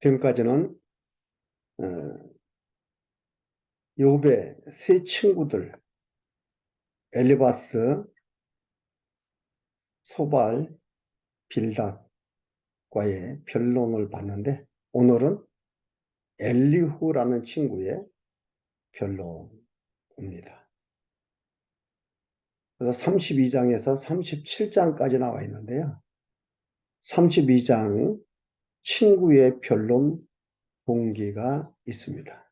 지금까지는 어, 욥의 세 친구들 엘리바스, 소발, 빌닷과의 변론을 봤는데 오늘은 엘리후라는 친구의 변론입니다. 그래서 32장에서 37장까지 나와 있는데요. 32장 친구의 변론 동기가 있습니다.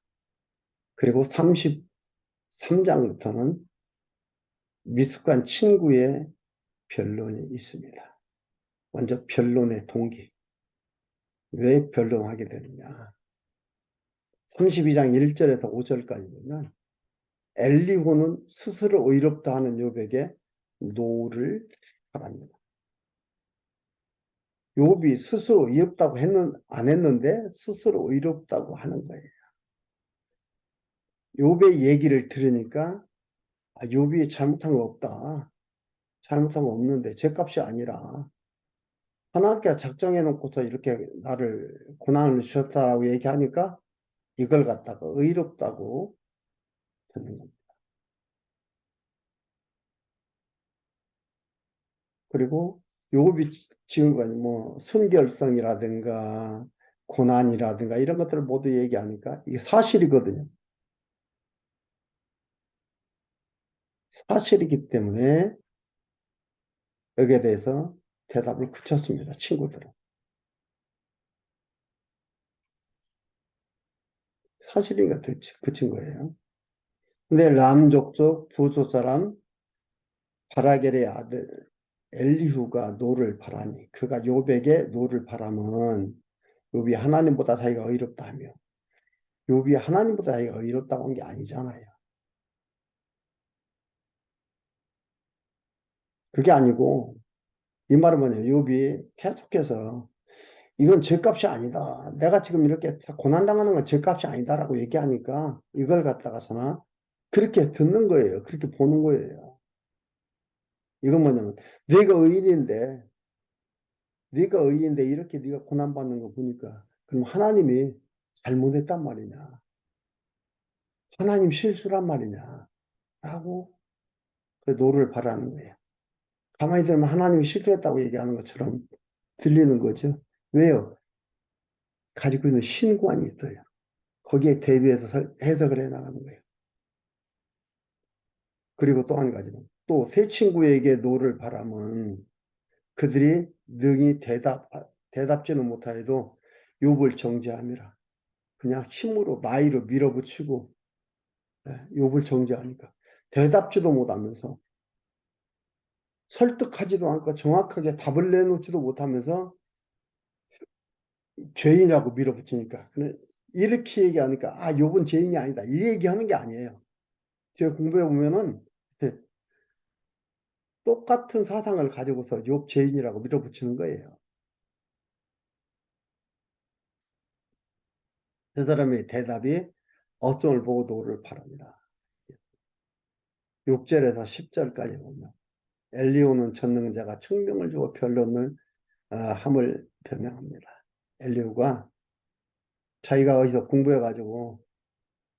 그리고 33장부터는 미숙한 친구의 변론이 있습니다. 먼저 변론의 동기. 왜 변론하게 되느냐. 32장 1절에서 5절까지 보면 엘리후는 스스로 의롭다 하는 욥에게 노를 바랍니다. 욥이 스스로 의롭다고 안 했는데 스스로 의롭다고 하는 거예요. 욥의 얘기를 들으니까 욥이 잘못한 거 없다. 잘못한 거 없는데 죄값이 아니라 하나님께서 작정해 놓고서 이렇게 나를 고난을 주셨다라고 얘기하니까 이걸 갖다가 의롭다고 듣는 겁니다. 그리고 욥이 지금까지 뭐 순결성이라든가 고난이라든가 이런 것들을 모두 얘기하니까 이게 사실이거든요. 사실이기 때문에 여기에 대해서 대답을 붙였습니다. 친구들은. 사실이니까 그친 거예요. 근데 람 족속 부소 사람 바라겔의 아들 엘리후가 노를 바라니 그가 욥에게 노를 바라면 욥이 하나님보다 자기가 의롭다 하며 욥이 하나님보다 자기가 의롭다고 한 게 아니잖아요. 그게 아니고 이 말은 뭐냐면 욥이 계속해서 이건 죄값이 아니다. 내가 지금 이렇게 고난당하는 건 죄값이 아니다라고 얘기하니까 이걸 갖다가서나 그렇게 듣는 거예요. 그렇게 보는 거예요. 이건 뭐냐면 네가 의인인데 이렇게 네가 고난받는 거 보니까 그럼 하나님이 잘못했단 말이냐. 하나님 실수란 말이냐. 라고 그 노를 바라는 거예요. 가만히 들으면 하나님이 실수했다고 얘기하는 것처럼 들리는 거죠. 왜요? 가지고 있는 신관이 있어요. 거기에 대비해서 해석을 해 나가는 거예요. 그리고 또 한 가지는 또 세 친구에게 노를 바라면 그들이 능히 대답지는 못하여도 욥을 정죄함이라. 그냥 힘으로 나이로 밀어붙이고 욥을 정죄하니까 대답지도 못하면서 설득하지도 않고 정확하게 답을 내놓지도 못하면서 죄인이라고 밀어붙이니까 이렇게 얘기하니까 욥은 죄인이 아니다 이 얘기하는 게 아니에요. 제가 공부해 보면은 똑같은 사상을 가지고서 욥 죄인이라고 밀어붙이는 거예요. 그 사람의 대답이 어종을 보고 노를 바랍니다. 6절에서 10절까지 보면 엘리후는 전능자가 충명을 주고 변론을 함을 변명합니다. 엘리후가 자기가 어디서 공부해가지고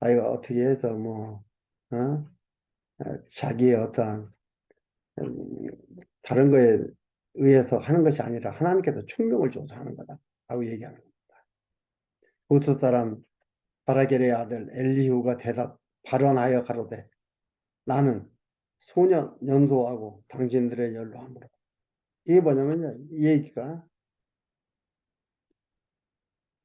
자기가 어떻게 해서 어? 자기의 어떠한 음, 다른 거에 의해서 하는 것이 아니라 하나님께서 충명을 줘서 하는 거다 라고 얘기하는 겁니다. 부스 사람 바라겔의 아들 엘리후가 발언하여 가로되 나는 소년 연소하고 당신들의 연로함으로 이게 뭐냐면요 이 얘기가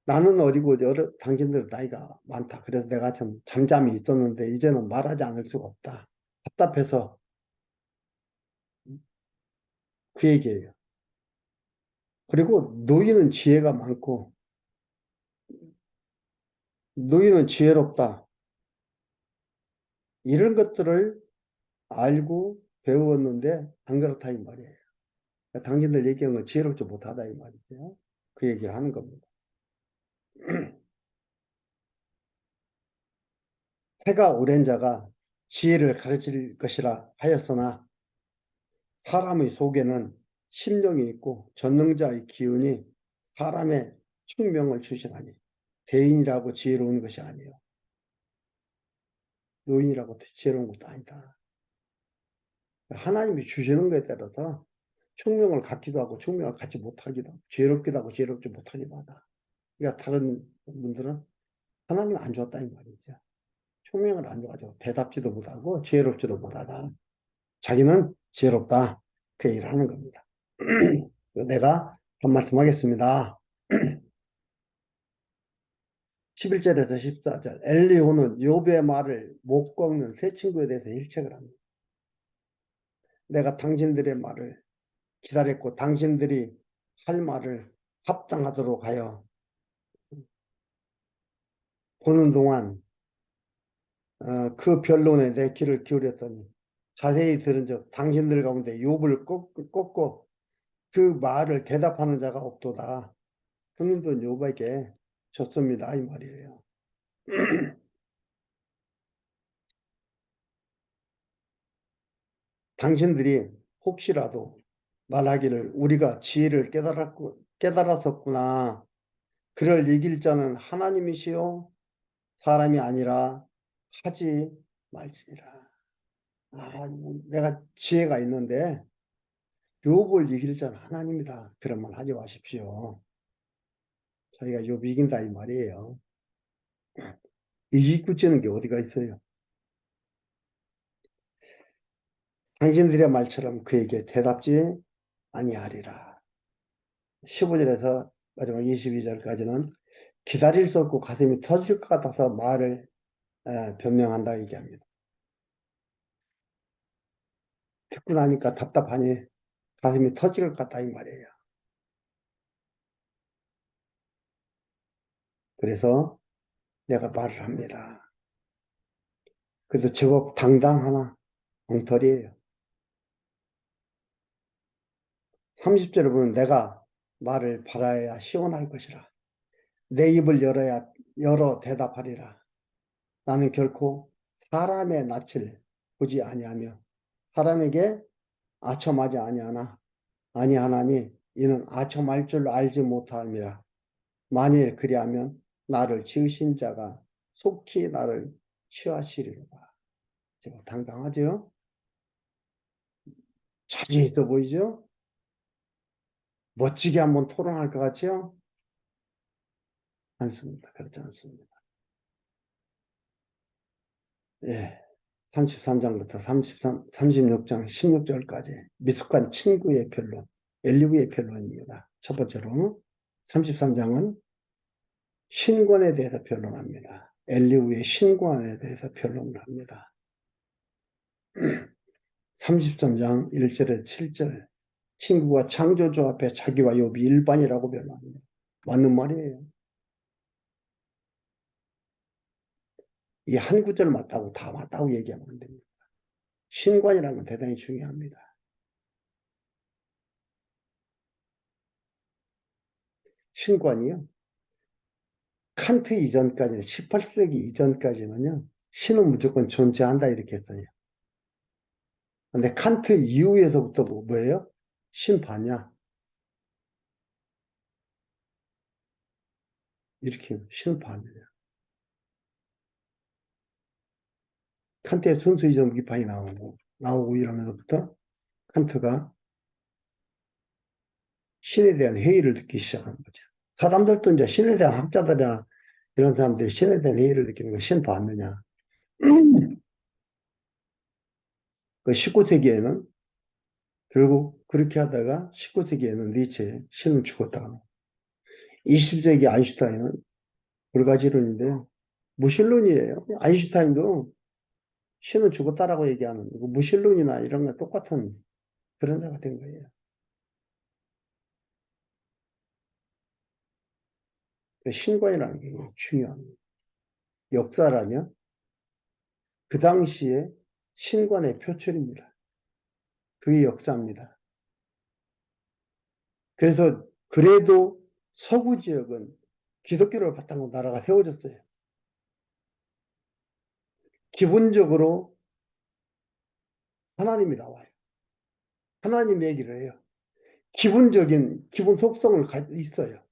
나는 어리고 당신들 나이가 많다. 그래서 내가 좀 잠잠히 있었는데 이제는 말하지 않을 수가 없다. 답답해서 그 얘기예요. 그리고 노인은 지혜롭다. 이런 것들을 알고 배웠는데 안 그렇다 이 말이에요. 당신들 얘기한 건 지혜롭지 못하다 이 말이죠. 그 얘기를 하는 겁니다. 해가 오랜 자가 지혜를 가르칠 것이라 하였으나 사람의 속에는 심령이 있고 전능자의 기운이 사람의 충명을 주시나니 대인이라고 지혜로운 것이 아니에요. 노인이라고 지혜로운 것도 아니다. 하나님이 주시는 것에 따라서 충명을 갖기도 하고 충명을 갖지 못하기도 하고 지혜롭기도 하고 지혜롭지 못하기도 하다. 그러니까 다른 분들은 하나님 안 줬다 이 말이죠. 총명을 안 줘가지고 대답지도 못하고 지혜롭지도 못하다. 자기는 지혜롭다. 그 얘기를 하는 겁니다. 내가 한 말씀 하겠습니다. 11절에서 14절. 엘리후는 욥의 말을 못 꺾는 세 친구에 대해서 일책을 합니다. 내가 당신들의 말을 기다렸고 당신들이 할 말을 합당하도록 하여 보는 동안 그 변론에 내 귀를 기울였더니 자세히 들은 적 당신들 가운데 욥을 꺾고 그 말을 대답하는 자가 없도다. 형님도 욥에게 졌습니다. 이 말이에요. 당신들이 혹시라도 말하기를 우리가 지혜를 깨달았었구나. 그를 이길 자는 하나님이시요 사람이 아니라 하지 말지니라. 내가 지혜가 있는데 욥을 이길 자는 하나님이다. 그런 말 하지 마십시오. 저희가 욥 이긴다 이 말이에요. 이기고찌는 게 어디가 있어요? 당신들의 말처럼 그에게 대답지 아니하리라. 15절에서 마지막 22절까지는 기다릴 수 없고 가슴이 터질 것 같아서 말을 변명한다 얘기합니다. 듣고 나니까 답답하니 가슴이 터질 것 같다 이 말이에요. 그래서 내가 말을 합니다. 그래도 제법 당당하나 엉터리예요. 30절에 보면 내가 말을 바라야 시원할 것이라. 내 입을 열어 대답하리라. 나는 결코 사람의 낯을 보지 아니하며 사람에게 아첨하지 아니하나니 이는 아첨할 줄 알지 못함이라. 만일 그리하면 나를 지으신 자가 속히 나를 취하시리로다. 제가 당당하죠? 자신 있어 보이죠? 멋지게 한번 토론할 것 같죠? 않습니다. 그렇지 않습니다. 예. 33장부터 36장 16절까지 미숙한 친구의 변론, 엘리후의 변론입니다. 첫 번째로 33장은 신권에 대해서 변론합니다. 엘리후의 신권에 대해서 변론을 합니다. 33장 1절에서 7절 친구가 창조주 앞에 자기와 욥이 일반이라고 변론합니다. 맞는 말이에요. 이 한 구절 맞다고 다 맞다고 얘기하면 안 됩니다. 신관이라는 건 대단히 중요합니다. 신관이요. 칸트 이전까지는 18세기 이전까지는요. 신은 무조건 존재한다 이렇게 했어요. 근데 칸트 이후에서부터 뭐예요? 신 봤냐? 이렇게 신 봤느냐? 칸트의 순수이전 비판이 나오고 이러면서부터 칸트가 신에 대한 회의를 느끼기 시작한 거죠. 사람들도 이제 신에 대한 학자들이나 이런 사람들이 신에 대한 회의를 느끼는 거 신 봤느냐? 그 19세기에는 결국 그렇게 하다가 19세기에는 니체 신은 죽었다가 20세기 아인슈타인은 불가지론인데요. 무신론이에요. 아인슈타인도 신은 죽었다라고 얘기하는 무신론이나 이런 거 똑같은 그런 자가 된 거예요. 신관이라는 게 중요합니다. 역사라면 그 당시에 신관의 표출입니다. 그게 역사입니다. 그래서 그래도 서구 지역은 기독교를 바탕으로 나라가 세워졌어요. 기본적으로 하나님이 나와요. 하나님 얘기를 해요. 기본 속성을 있어요.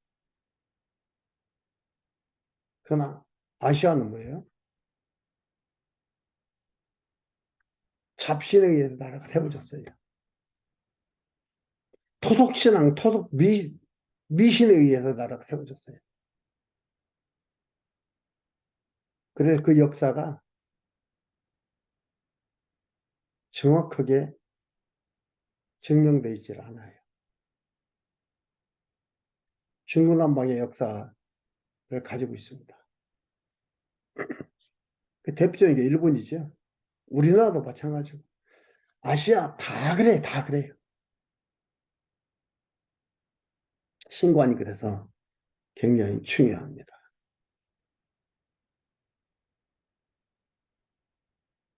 그러나 아시아는 뭐예요? 잡신에 의해서 나라가 세워졌어요. 토속신앙, 미신에 의해서 나라가 세워졌어요. 그래서 그 역사가 정확하게 증명되어 있질 않아요. 중구난방의 역사를 가지고 있습니다. 그 대표적인 게 일본이죠. 우리나라도 마찬가지고. 아시아 다 그래, 다 그래요. 신관이 그래서 굉장히 중요합니다.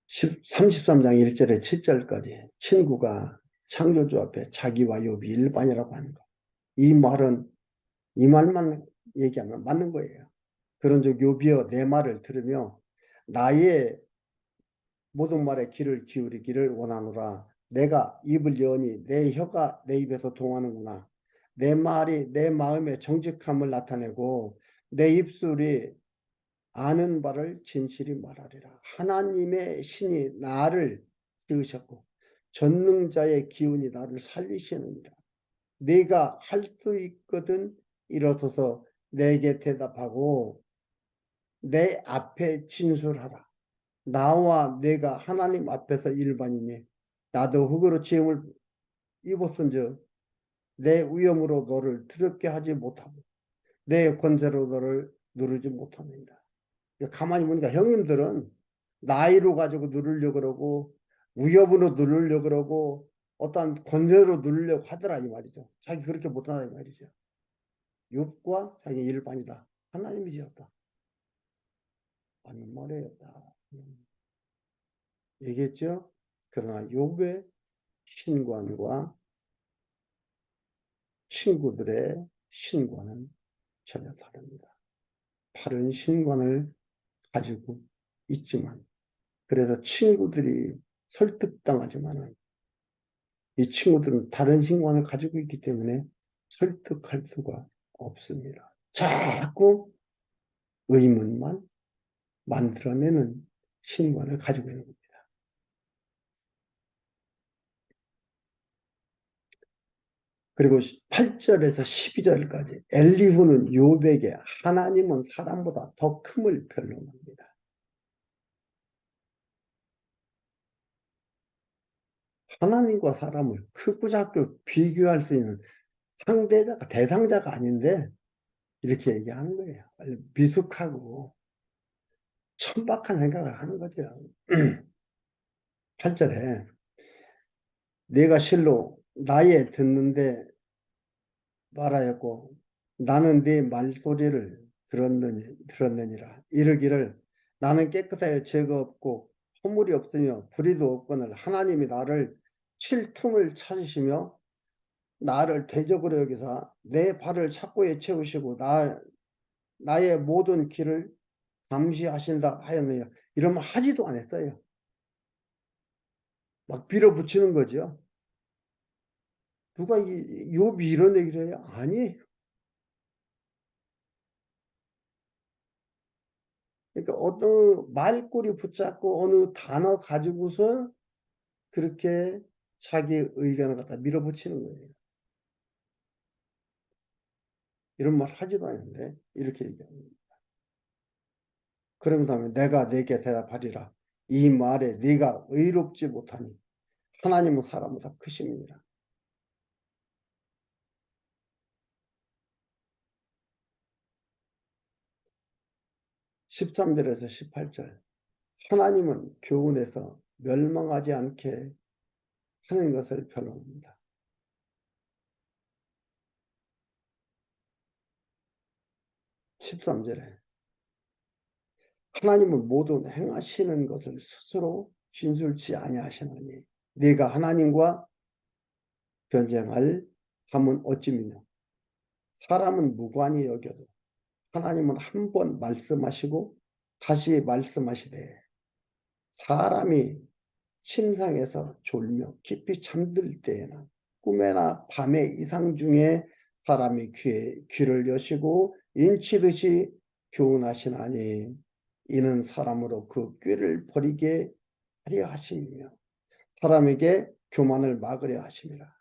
33장 1절에 7절까지 친구가 창조주 앞에 자기와 욥이 일반이라고 하는 거. 이 말은 이 말만 얘기하면 맞는 거예요. 그런즉 욥이여 내 말을 들으며 나의 모든 말에 귀를 기울이기를 원하노라. 내가 입을 여니 내 혀가 내 입에서 동하는구나. 내 말이 내 마음의 정직함을 나타내고 내 입술이 아는 바를 진실이 말하리라. 하나님의 신이 나를 지으셨고 전능자의 기운이 나를 살리시느니라. 네가 할 수 있거든 일어서서 내게 대답하고 내 앞에 진술하라. 나와 내가 하나님 앞에서 일반이니 나도 흙으로 지음을 입었은즉 내 위엄으로 너를 두렵게 하지 못하고 내 권세로 너를 누르지 못합니다. 가만히 보니까 형님들은 나이로 가지고 누르려고 그러고 위협으로 누르려고 그러고 어떠한 권세로 누르려고 하더라 이 말이죠. 자기 그렇게 못하다 이 말이죠. 욥과 자기 일반이다. 하나님이 지었다. 맞는 말이었다. 얘기했죠? 그러나 욥의 신관과 친구들의 신관은 전혀 다릅니다. 바른 신관을 가지고 있지만 그래서 친구들이 설득당하지만은 이 친구들은 다른 신관을 가지고 있기 때문에 설득할 수가 없습니다. 자꾸 의문만 만들어내는 신관을 가지고 있는 겁니다. 그리고 8절에서 12절까지 엘리후는 욥에게 하나님은 사람보다 더 큼을 변론합니다. 하나님과 사람을 크고 작고 비교할 수 있는 상대자가 대상자가 아닌데 이렇게 얘기하는 거예요. 미숙하고 천박한 생각을 하는 거죠. 8절에 내가 실로 나의 듣는데 말하였고 나는 네 말소리를 들었느니라. 이르기를 나는 깨끗하여 죄가 없고 허물이 없으며 불의도 없거늘 하나님이 나를 칠 틈을 찾으시며 나를 대적으로 여기사 내 발을 착고에 채우시고 나의 모든 길을 감시하신다 하였느니라. 이런 말 하지도 않았어요. 막 빌어붙이는 거죠. 누가 욥이 이런 얘기를 해요? 아니. 그러니까 어떤 말꼬리 붙잡고 어느 단어 가지고서 그렇게 자기 의견을 갖다 밀어붙이는 거예요. 이런 말 하지도 않는데 이렇게 얘기합니다. 그러면서 내가 네게 대답하리라. 이 말에 네가 의롭지 못하니 하나님은 사람보다 크심이니라. 13절에서 18절 하나님은 교훈에서 멸망하지 않게 하는 것을 변호합니다. 13절에 하나님은 모든 행하시는 것을 스스로 진술치 아니하시나니 네가 하나님과 변쟁할 함은 어찌 미냐 사람은 무관히 여겨도 하나님은 한 번 말씀하시고 다시 말씀하시되 사람이 침상에서 졸며 깊이 잠들 때에나 꿈에나 밤의 이상 중에 사람이 귀를 여시고 인치듯이 교훈하시나니 이는 사람으로 그 꾀를 버리게 하려 하심이며 사람에게 교만을 막으려 하심이라.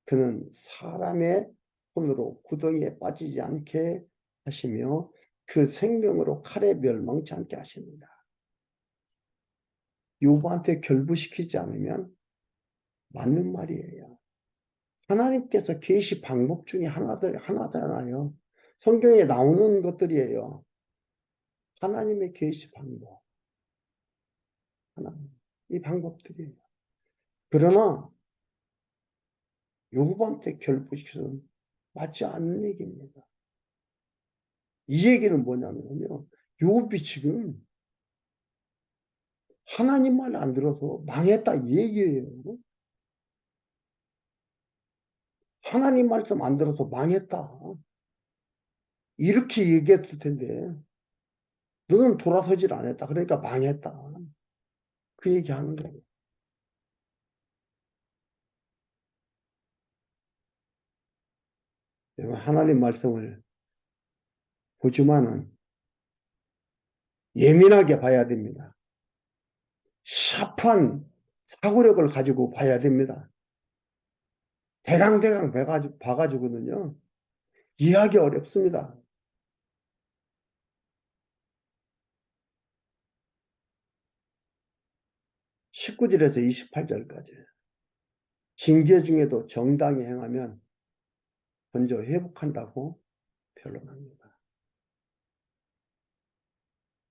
그는 사람의 손으로 구덩이에 빠지지 않게 하시며 그 생명으로 칼에 멸망치 않게 하십니다. 요부한테 결부시키지 않으면 맞는 말이에요. 하나님께서 계시 방법 중에 하나잖아요. 성경에 나오는 것들이에요. 하나님의 계시 방법. 하나님. 이 방법들이에요. 그러나 요부한테 결부시켜서는 맞지 않는 얘기입니다. 이 얘기는 뭐냐면요. 요비 지금 하나님 말 안 들어서 망했다 이 얘기예요. 하나님 말씀 안 들어서 망했다. 이렇게 얘기했을 텐데 너는 돌아서질 않았다. 그러니까 망했다. 그 얘기하는 거예요. 하나님 말씀을 보지만은 예민하게 봐야 됩니다. 샤프한 사고력을 가지고 봐야 됩니다. 대강대강 봐가지고는요, 이해하기 어렵습니다. 19절에서 28절까지. 징계 중에도 정당히 행하면 먼저 회복한다고 변론합니다.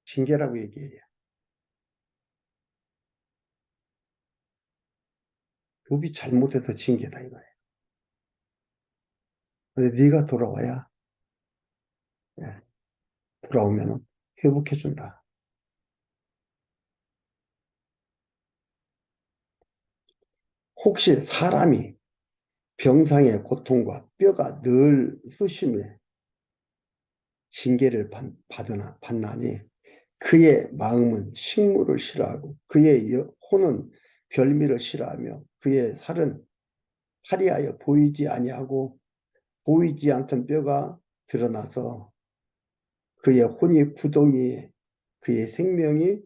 징계라고 얘기해요. 욥이 잘못해서 징계다 이거예요. 근데 네가 돌아와야 예, 돌아오면 회복해준다. 혹시 사람이 병상의 고통과 뼈가 늘 쑤심에 징계를 받나니 그의 마음은 식물을 싫어하고 그의 혼은 별미를 싫어하며 그의 살은 파리하여 보이지 아니하고 보이지 않던 뼈가 드러나서 그의 혼이 구덩이에 그의 생명이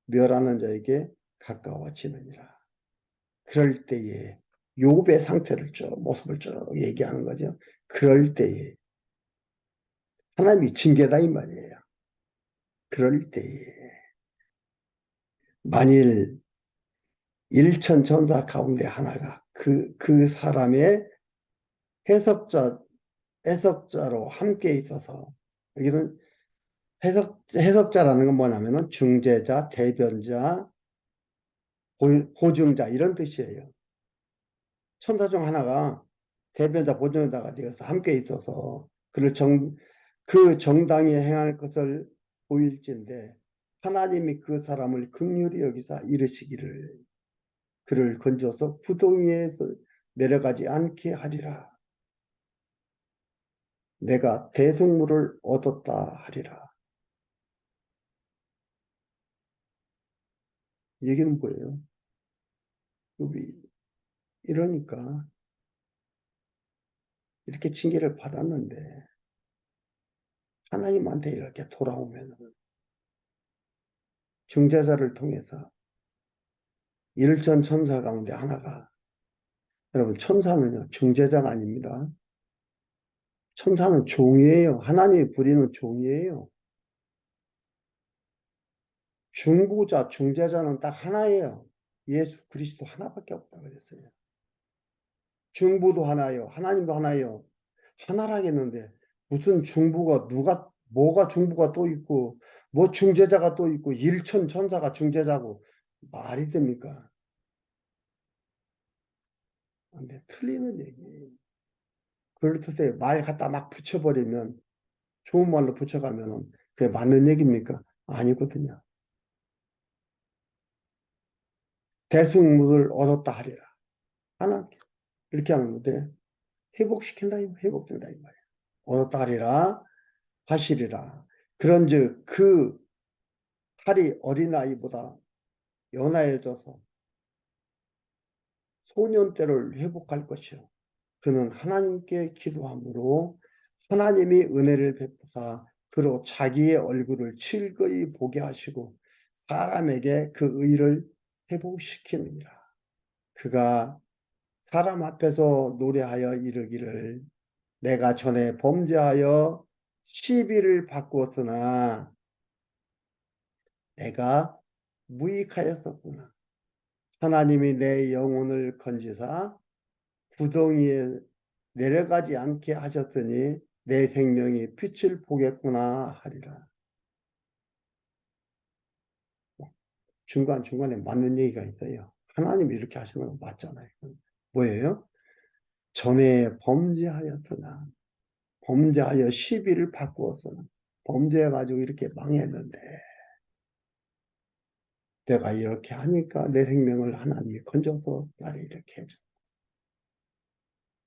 멸하는 자에게 가까워지느니라. 그럴 때에 욥의 상태를 모습을 쭉 얘기하는 거죠. 그럴 때에 하나님이 징계다 이 말이에요. 그럴 때에 만일 일천 전사 가운데 하나가 그 사람의 해석자, 해석자로 함께 있어서 여기는 해석자라는 건 뭐냐면은 중재자, 대변자, 보증자 이런 뜻이에요. 천사 중 하나가 대변자, 보증자가 되어서 함께 있어서 그 정당히 행할 것을 보일진데 하나님이 그 사람을 긍휼히 여기사 이르시기를 그를 건져서 구덩이에서 내려가지 않게 하리라. 내가 대속물을 얻었다 하리라. 얘기는 뭐예요? 우리 이러니까 이렇게 징계를 받았는데 하나님한테 이렇게 돌아오면 중재자를 통해서 일천 천사 가운데 하나가 여러분 천사는요 중재자가 아닙니다. 천사는 종이에요. 하나님이 부리는 종이에요. 중보자, 중재자는 딱 하나예요. 예수 그리스도 하나밖에 없다 그랬어요. 중보도 하나예요. 하나님도 하나예요. 하나라겠는데 무슨 중보가 뭐가 중보가 또 있고 뭐 중재자가 또 있고 일천 천사가 중재자고 말이 됩니까? 근데 틀리는 얘기예요. 그럴 때 말 갖다 막 붙여버리면 좋은 말로 붙여가면 그게 맞는 얘기입니까? 아니거든요. 대승물을 얻었다 하리라. 하나 이렇게 하는 건데 회복된다 이 말이에요. 얻었다 하리라 하시리라. 그런즉 그 살이 어린아이보다 연하여져서 소년 때를 회복할 것이요. 그는 하나님께 기도함으로 하나님이 은혜를 베푸사 그로 자기의 얼굴을 즐거이 보게 하시고 사람에게 그 의를 회복시키느니라. 그가 사람 앞에서 노래하여 이르기를 내가 전에 범죄하여 시비를 받고었으나 내가 무익하였었구나. 하나님이 내 영혼을 건지사 구덩이에 내려가지 않게 하셨더니 내 생명이 빛을 보겠구나 하리라. 중간중간에 맞는 얘기가 있어요. 하나님이 이렇게 하시는 건 맞잖아요. 뭐예요? 전에 범죄하였으나 범죄하여 시비를 받고서는 범죄해가지고 이렇게 망했는데 내가 이렇게 하니까 내 생명을 하나님이 건져서 나를 이렇게 해줘.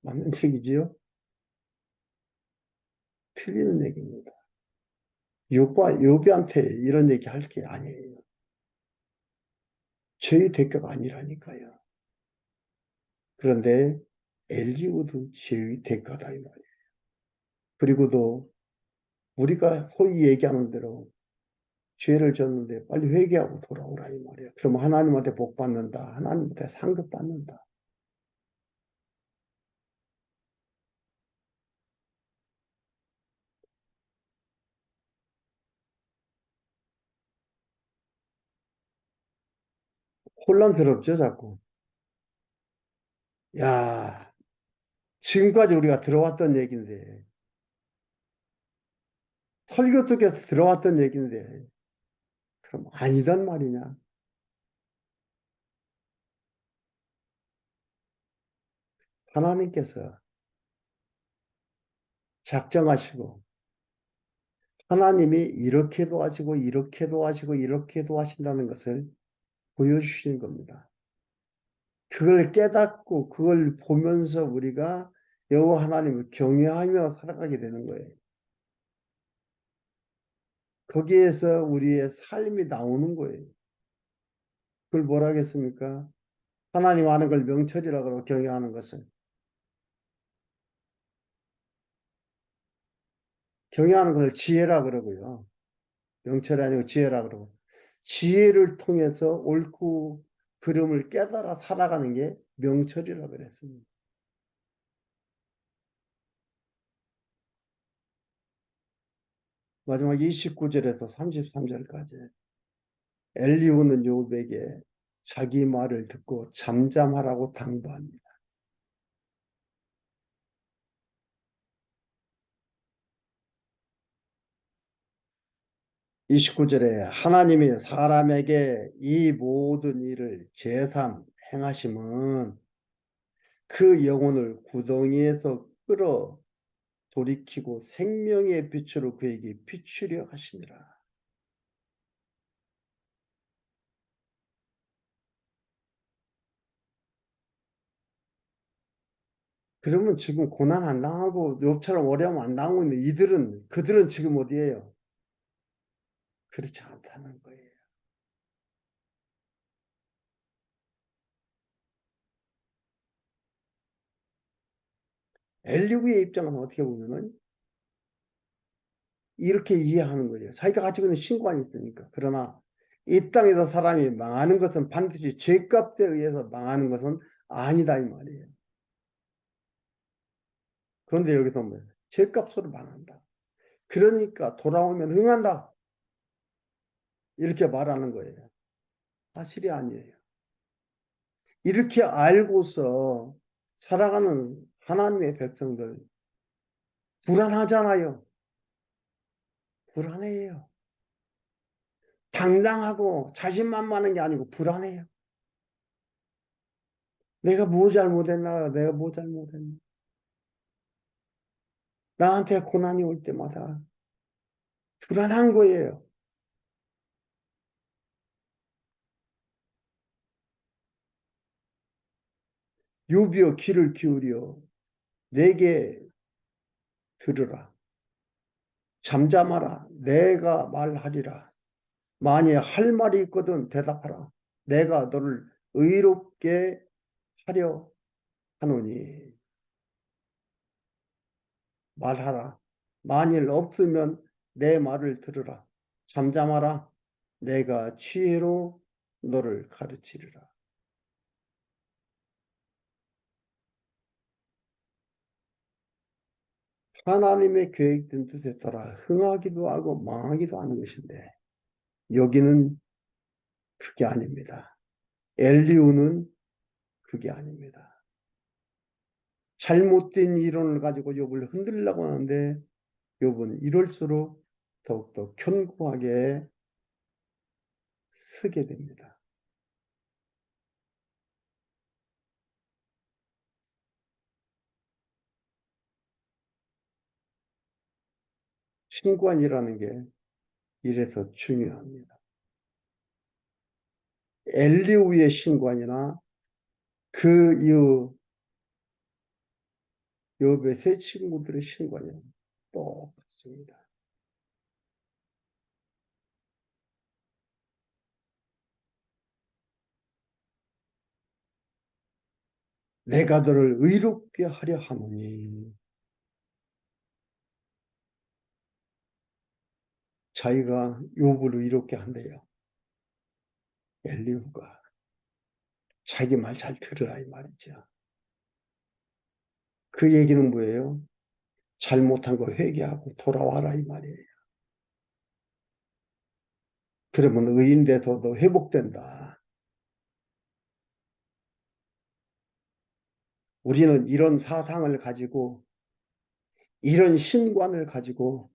맞는 얘기지요? 틀리는 얘기입니다. 욥한테 이런 얘기 할 게 아니에요. 죄의 대가가 아니라니까요. 그런데 엘리후도 죄의 대가다 이 말이에요. 그리고도 우리가 소위 얘기하는 대로 죄를 졌는데 빨리 회개하고 돌아오라 이 말이에요. 그러면 하나님한테 복 받는다. 하나님한테 상급 받는다. 혼란스럽죠, 자꾸. 야, 지금까지 우리가 들어왔던 얘기인데, 설교 속에서 들어왔던 얘기인데, 그럼 아니단 말이냐? 하나님께서 작정하시고, 하나님이 이렇게도 하시고, 이렇게도 하시고, 이렇게도 하신다는 것을 보여주시는 겁니다. 그걸 깨닫고, 그걸 보면서 우리가 여호와 하나님을 경외하며 살아가게 되는 거예요. 거기에서 우리의 삶이 나오는 거예요. 그걸 뭐라 하겠습니까? 하나님 아는 걸 명철이라고 그러고 경외하는 것을. 경외하는 것을 지혜라 그러고요. 명철이 아니고 지혜라 그러고. 지혜를 통해서 옳고 그름을 깨달아 살아가는 게 명철이라 그랬습니다. 마지막 29절에서 33절까지 엘리후는 욥에게 자기 말을 듣고 잠잠하라고 당부합니다. 29절에 하나님이 사람에게 이 모든 일을 제삼 행하심은 그 영혼을 구덩이에서 끌어 돌이키고 생명의 빛으로 그에게 비추려 하심이라. 그러면 지금 고난 안 당하고 욥처럼 어려움 안 당하고 있는 이들은 그들은 지금 어디에요? 그렇지 않다는 거예요. 엘리후의 입장은 어떻게 보면은 이렇게 이해하는 거예요. 자기가 가지고 있는 신관이 있으니까. 그러나 이 땅에서 사람이 망하는 것은 반드시 죄값에 의해서 망하는 것은 아니다 이 말이에요. 그런데 여기서 뭐예요? 죄값으로 망한다. 그러니까 돌아오면 흥한다. 이렇게 말하는 거예요. 사실이 아니에요. 이렇게 알고서 살아가는 하나님의 백성들 불안하잖아요. 불안해요. 당당하고 자신만만한 게 아니고 불안해요. 내가 뭐 잘못했나? 내가 뭐 잘못했나? 나한테 고난이 올 때마다 불안한 거예요. 요비여 귀를 기울여 내게 들으라. 잠잠하라. 내가 말하리라. 만일 할 말이 있거든 대답하라. 내가 너를 의롭게 하려 하노니 말하라. 만일 없으면 내 말을 들으라. 잠잠하라. 내가 지혜로 너를 가르치리라. 하나님의 계획된 뜻에 따라 흥하기도 하고 망하기도 하는 것인데 여기는 그게 아닙니다. 엘리후는 그게 아닙니다. 잘못된 이론을 가지고 욥을 흔들려고 하는데 욥은 이럴수록 더욱더 견고하게 서게 됩니다. 신관이라는 게 이래서 중요합니다. 엘리후의 신관이나 그 이후 욥의 세 친구들의 신관이나 똑같습니다. 내가 너를 의롭게 하려 하노니 자기가 욥을 의롭게 한대요. 엘리후가 자기 말 잘 들으라 이 말이죠. 그 얘기는 뭐예요? 잘못한 거 회개하고 돌아와라 이 말이에요. 그러면 의인 돼서도 회복된다. 우리는 이런 사상을 가지고 이런 신관을 가지고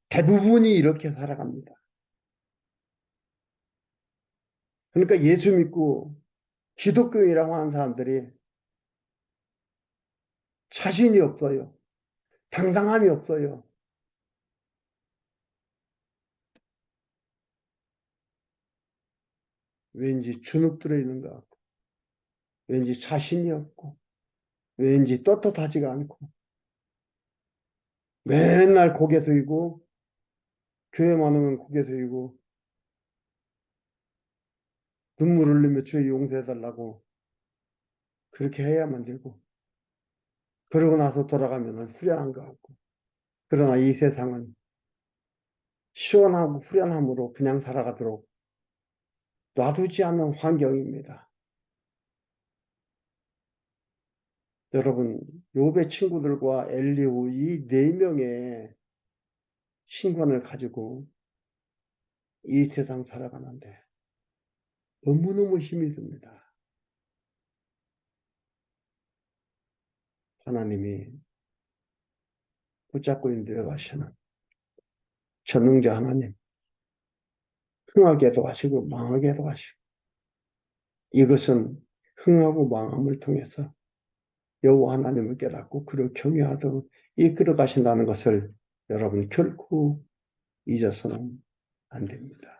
대부분이 이렇게 살아갑니다. 그러니까 예수 믿고 기독교인이라고 하는 사람들이 자신이 없어요. 당당함이 없어요. 왠지 주눅 들어 있는 것 같고, 왠지 자신이 없고, 왠지 떳떳하지가 않고, 맨날 고개 숙이고, 교회만 오면 고개 숙이고, 눈물 흘리며 주의 용서해달라고 그렇게 해야만 되고, 그러고 나서 돌아가면 후련한 것 같고, 그러나 이 세상은 시원하고 후련함으로 그냥 살아가도록 놔두지 않는 환경입니다. 여러분, 욥의 친구들과 엘리후 이 네 명의 신관을 가지고 이 세상 살아가는데 너무너무 힘이 듭니다. 하나님이 붙잡고 인도하시는 전능자 하나님, 흥하게도 하시고 망하게도 하시고 이것은 흥하고 망함을 통해서 여호와 하나님을 깨닫고 그를 경외하도록 이끌어 가신다는 것을 여러분 결코 잊어서는 안 됩니다.